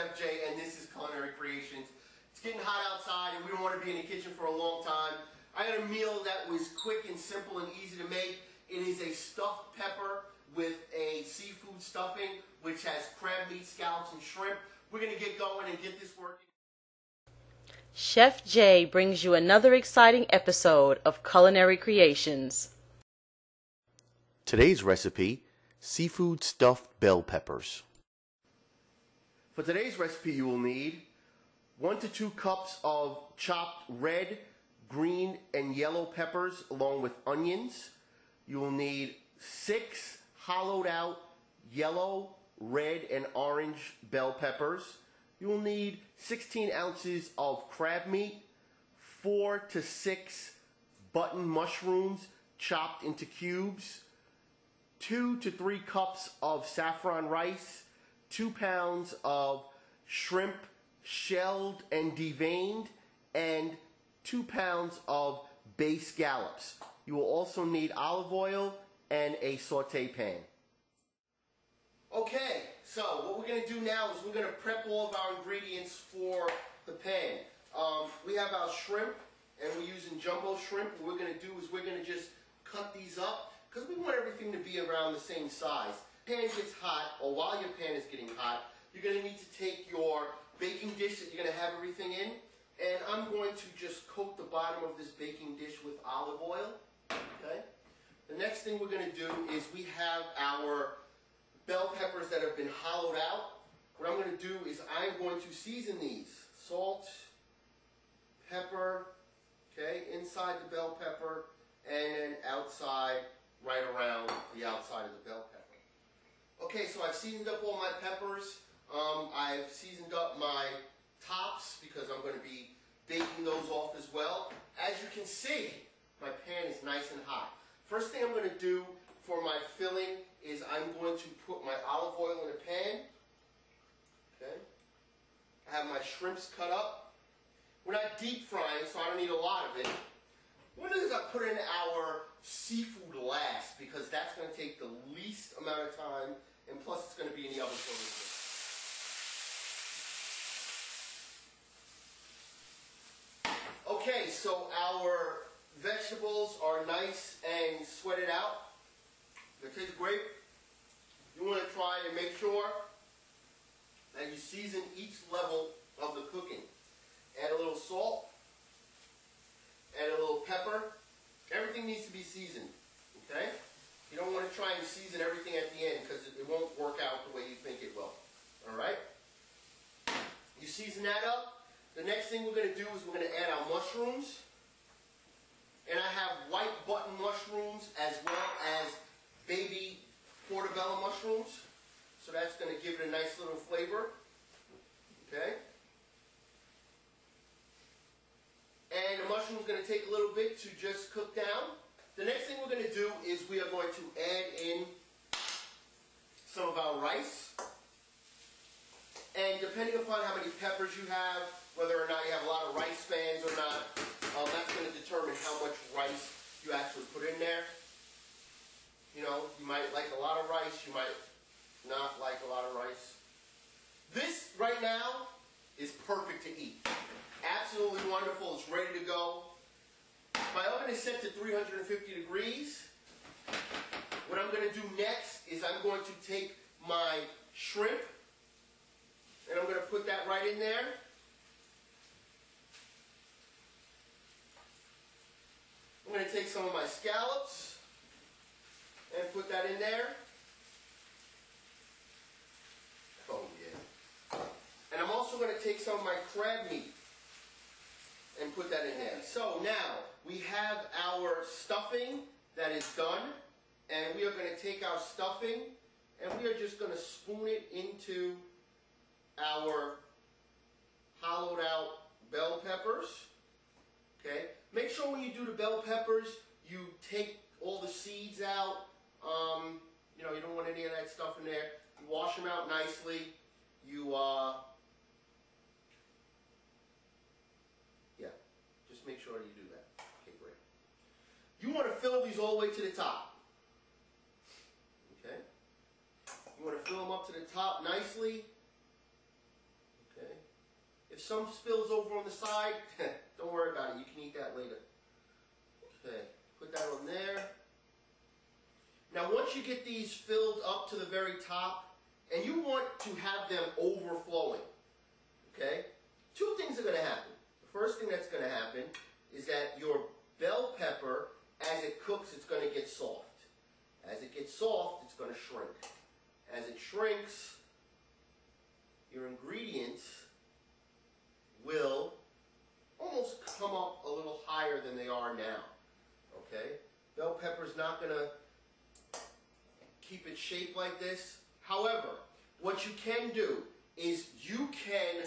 Chef Jay, and this is Culinary Creations. It's getting hot outside, and we don't want to be in the kitchen for a long time. I got a meal that was quick and simple and easy to make. It is a stuffed pepper with a seafood stuffing, which has crab meat, scallops, and shrimp. We're going to get going and get this working. Chef Jay brings you another exciting episode of Culinary Creations. Today's recipe, seafood stuffed bell peppers. For today's recipe, you will need 1 to 2 cups of chopped red, green, and yellow peppers along with onions. You will need 6 hollowed out yellow, red, and orange bell peppers. You will need 16 ounces of crab meat, 4 to 6 button mushrooms chopped into cubes, 2 to 3 cups of saffron rice, 2 pounds of shrimp shelled and deveined, and 2 pounds of bay scallops. You will also need olive oil and a saute pan. Okay, so what we're going to do now is we're going to prep all of our ingredients for the pan. We have our shrimp, and we're using jumbo shrimp. What we're going to do is we're going to just cut these up because we want everything to be around the same size. Pan gets hot, or while your pan is getting hot, you're going to need to take your baking dish that you're going to have everything in, and I'm going to just coat the bottom of this baking dish with olive oil. Okay. The next thing we're going to do is we have our bell peppers that have been hollowed out. What I'm going to do is I'm going to season these. Salt, pepper, okay, inside the bell pepper, and then outside, right around the outside of the bell pepper. Okay, so I've seasoned up all my peppers. I've seasoned up my tops because I'm going to be baking those off as well. As you can see, my pan is nice and hot. First thing I'm going to do for my filling is I'm going to put my olive oil in a pan. Okay. I have my shrimps cut up. We're not deep frying, so I don't need a lot of it. What I do is I put in our seafood last because that's going to take the least amount of time, and plus it's going to be in the oven for a little bit. Okay, so our vegetables are nice and sweated out. They taste great. You want to try and make sure that you season each level of the cooking. Add a little salt, add a little pepper. Everything needs to be seasoned, okay? You don't want to try and season everything at the end because it won't work out the way you think it will, all right? You season that up. The next thing we're going to do is we're going to add our mushrooms. And I have white button mushrooms as well as baby portobello mushrooms. So that's going to give it a nice little flavor. Okay? And the mushroom's going to take a little bit to just cook down. The next thing we're going to do is we are going to add in some of our rice. And depending upon how many peppers you have, whether or not you have a lot of rice fans or not, that's going to determine how much rice you actually put in there. You know, you might like a lot of rice, you might not like a lot of rice. This, right now, is perfect to eat. Absolutely wonderful. It's ready to go. My oven is set to 350 degrees. What I'm going to do next is I'm going to take my shrimp, and I'm going to put that right in there. I'm going to take some of my scallops and put that in there. Oh yeah. And I'm also going to take some of my crab meat and put that in there. So now we have our stuffing that is done, and we are going to take our stuffing and we are just going to spoon it into our hollowed out bell peppers. Okay. Make sure when you do the bell peppers, you take all the seeds out. You know, you don't want any of that stuff in there. You wash them out nicely. You, yeah, just make sure you do that. Okay, great. You want to fill these all the way to the top. Okay. You want to fill them up to the top nicely. If some spills over on the side, don't worry about it. You can eat that later. Okay, put that on there. Now once you get these filled up to the very top, and you want to have them overflowing, okay, two things are going to happen. The first thing that's going to happen is that your bell pepper, as it cooks, it's going to get soft. As it gets soft, it's going to shrink. As it shrinks, your ingredients will almost come up a little higher than they are now. Okay? Bell pepper's not going to keep it shaped like this. However, what you can do is you can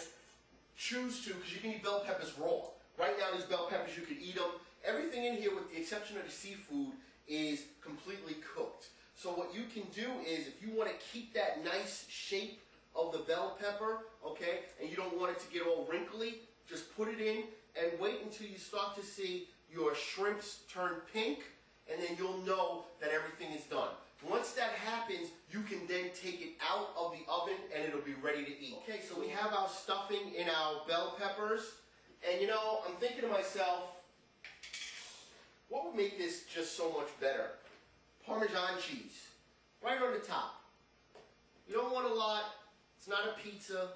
choose to, because you can eat bell peppers raw. Right now, these bell peppers, you can eat them. Everything in here, with the exception of the seafood, is completely cooked. So what you can do is, if you want to keep that nice shape of the bell pepper, okay, and you don't want it to get all wrinkly, just put it in and wait until you start to see your shrimps turn pink, and then you'll know that everything is done. Once that happens, you can then take it out of the oven and it'll be ready to eat. Okay, so we have our stuffing in our bell peppers, and you know, I'm thinking to myself, what would make this just so much better? Parmesan cheese, right on the top. You don't want a lot, it's not a pizza,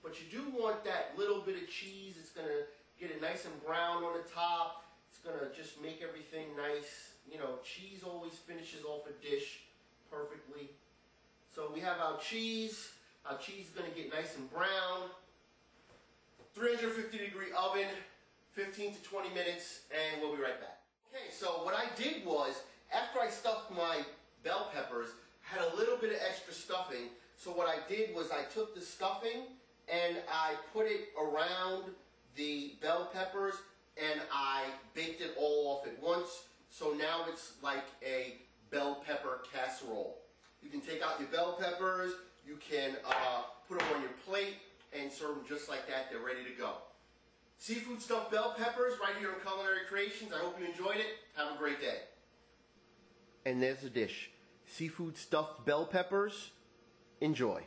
but you do want that little bit of cheese. It's going to get it nice and brown on the top. It's going to just make everything nice. You know, cheese always finishes off a dish perfectly. So we have our cheese. Our cheese is going to get nice and brown. 350-degree oven, 15 to 20 minutes, and we'll be right back. Okay, so what I did was, after I stuffed my bell peppers, I had a little bit of extra stuffing. So what I did was I took the stuffing and I put it around the bell peppers and I baked it all off at once. So now it's like a bell pepper casserole. You can take out your bell peppers, you can put them on your plate and serve them just like that. They're ready to go. Seafood stuffed bell peppers right here on Culinary Creations. I hope you enjoyed it. Have a great day. And there's the dish. Seafood stuffed bell peppers. Enjoy.